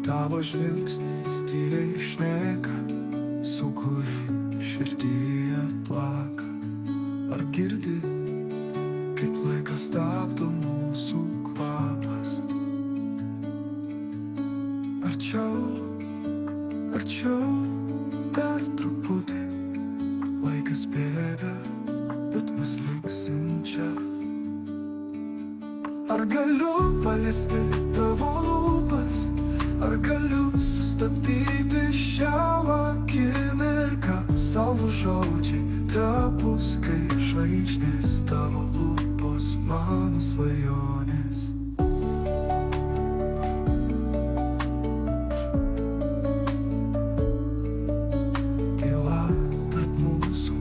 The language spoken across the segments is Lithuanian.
Tavo žvilgsnis tyliai šneka, sūkurį širdyje plaka. Ar girdi, kaip laikas stabdo mūsų kvapas? Arčiau, arčiau, dar truputį. Laikas bėga, bet mes liksim čia. Ar galiu paliesti tavo lūpas? Ar galiu sustabdyti šią akimirką? Saldūs žodžiai, trapūs kaip žvaigždės, tavo lūpos mano svajonės. Tyla tarp mūsų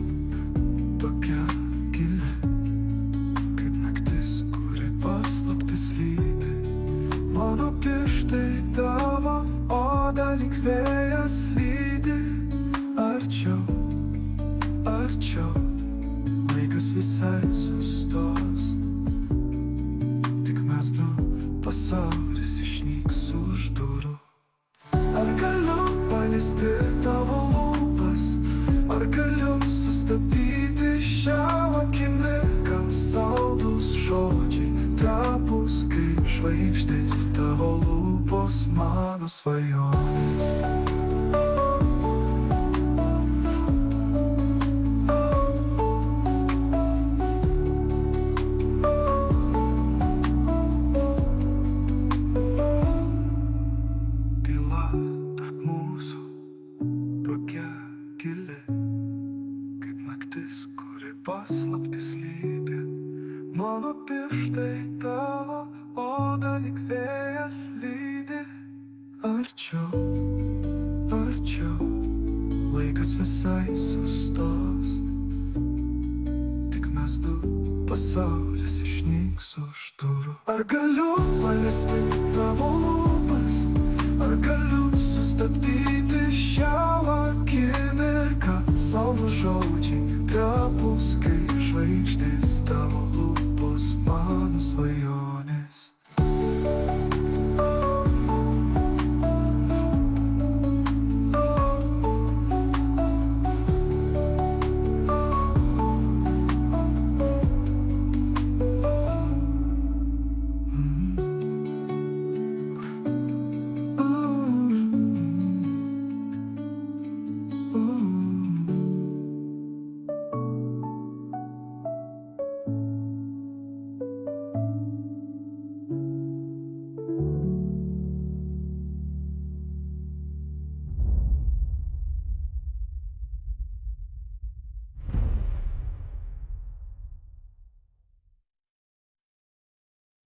tokia gili, kaip naktis, kuri paslaptis lydi. Mano pirštai tavo odą lyg vėjas lydi. Arčiau, arčiau, laikas visai sustos. Tik mes du, pasaulis išnyks už durų. Ar galiu paliesti tavo lūpas? Ar galiu sustabdyti šią akimirką? Saldūs žodžiai, trapūs kaip žvaigždės, tavo lūpos mano svajonės. Tyla tarp mūsų tokia gili, kaip naktis, kuri paslaptis lydi. Mano pirštai tavo odą lyg vėjas lydi. Arčiau, arčiau, laikas visai sustos. Tik mes du, pasaulis išnyks už durų. Ar galiu paliesti tavo lūpas? Ar galiu sustabdyti šią akimirką? Saldūs žodžiai, trapūs kaip